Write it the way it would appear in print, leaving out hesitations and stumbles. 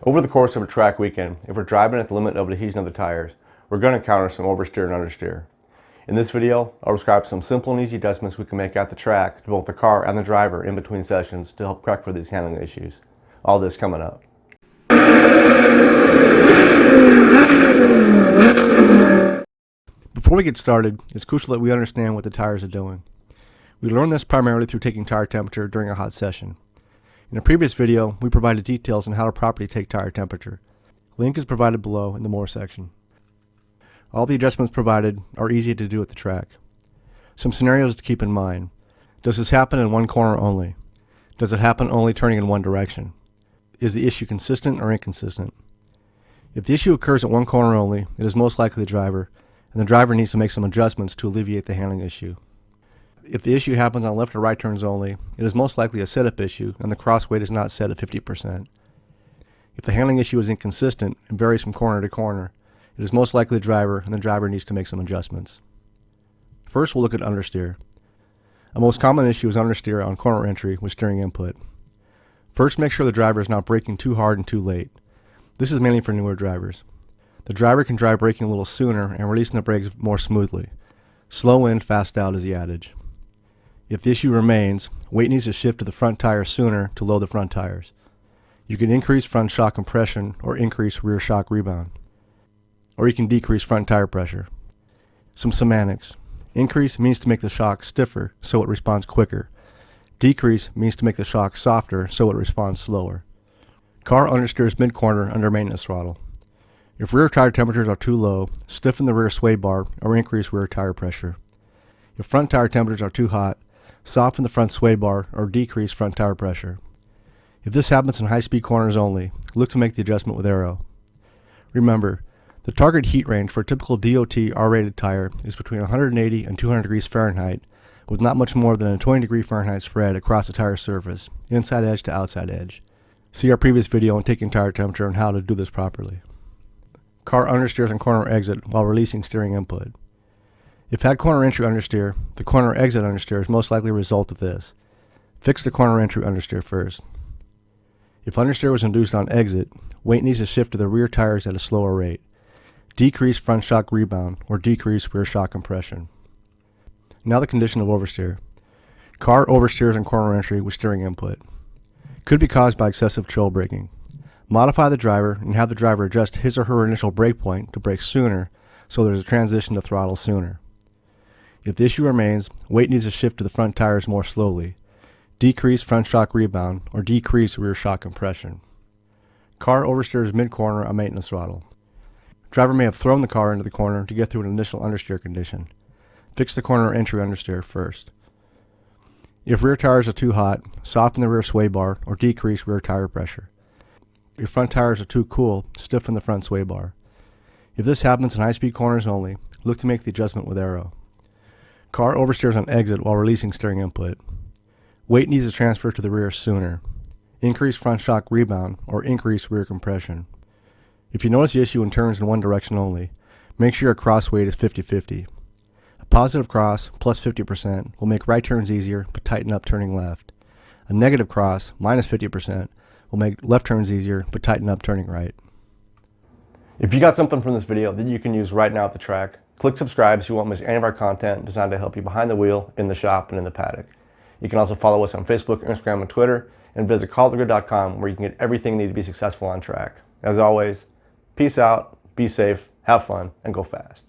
Over the course of a track weekend, if we're driving at the limit of adhesion of the tires, we're going to encounter some oversteer and understeer. In this video, I'll describe some simple and easy adjustments we can make at the track to both the car and the driver in between sessions to help correct for these handling issues. All this coming up. Before we get started, it's crucial that we understand what the tires are doing. We learned this primarily through taking tire temperature during a hot session. In a previous video, we provided details on how to properly take tire temperature. Link is provided below in the More section. All the adjustments provided are easy to do at the track. Some scenarios to keep in mind. Does this happen in one corner only? Does it happen only turning in one direction? Is the issue consistent or inconsistent? If the issue occurs at one corner only, it is most likely the driver, and the driver needs to make some adjustments to alleviate the handling issue. If the issue happens on left or right turns only, it is most likely a setup issue and the cross weight is not set at 50%. If the handling issue is inconsistent and varies from corner to corner, it is most likely the driver and the driver needs to make some adjustments. First, we'll look at understeer. A most common issue is understeer on corner entry with steering input. First, make sure the driver is not braking too hard and too late. This is mainly for newer drivers. The driver can try braking a little sooner and releasing the brakes more smoothly. Slow in, fast out is the adage. If the issue remains, weight needs to shift to the front tire sooner to load the front tires. You can increase front shock compression or increase rear shock rebound. Or you can decrease front tire pressure. Some semantics. Increase means to make the shock stiffer so it responds quicker. Decrease means to make the shock softer so it responds slower. Car understeers mid-corner under maintenance throttle. If rear tire temperatures are too low, stiffen the rear sway bar or increase rear tire pressure. If front tire temperatures are too hot, soften the front sway bar or decrease front tire pressure. If this happens in high-speed corners only, look to make the adjustment with arrow. Remember, the target heat range for a typical DOT R-rated tire is between 180 and 200 degrees Fahrenheit, with not much more than a 20 degree Fahrenheit spread across the tire surface, inside edge to outside edge. See our previous video on taking tire temperature and how to do this properly. Car understeers on corner exit while releasing steering input. If had corner entry understeer, the corner exit understeer is most likely a result of this. Fix the corner entry understeer first. If understeer was induced on exit, weight needs to shift to the rear tires at a slower rate. Decrease front shock rebound or decrease rear shock compression. Now the condition of oversteer. Car oversteers on corner entry with steering input. Could be caused by excessive chill braking. Modify the driver and have the driver adjust his or her initial brake point to brake sooner so there's a transition to throttle sooner. If the issue remains, weight needs to shift to the front tires more slowly. Decrease front shock rebound or decrease rear shock compression. Car oversteers mid-corner on maintenance throttle. Driver may have thrown the car into the corner to get through an initial understeer condition. Fix the corner entry understeer first. If rear tires are too hot, soften the rear sway bar or decrease rear tire pressure. If front tires are too cool, stiffen the front sway bar. If this happens in high-speed corners only, look to make the adjustment with arrow. Car oversteers on exit while releasing steering input. Weight needs to transfer to the rear sooner. Increase front shock rebound or increase rear compression. If you notice the issue in turns in one direction only, make sure your cross weight is 50-50. A positive cross, plus 50%, will make right turns easier but tighten up turning left. A negative cross, minus 50%, will make left turns easier but tighten up turning right. If you got something from this video that you can use right now at the track, click subscribe so you won't miss any of our content designed to help you behind the wheel, in the shop, and in the paddock. You can also follow us on Facebook, Instagram, and Twitter, and visit callthegrid.com where you can get everything you need to be successful on track. As always, peace out, be safe, have fun, and go fast.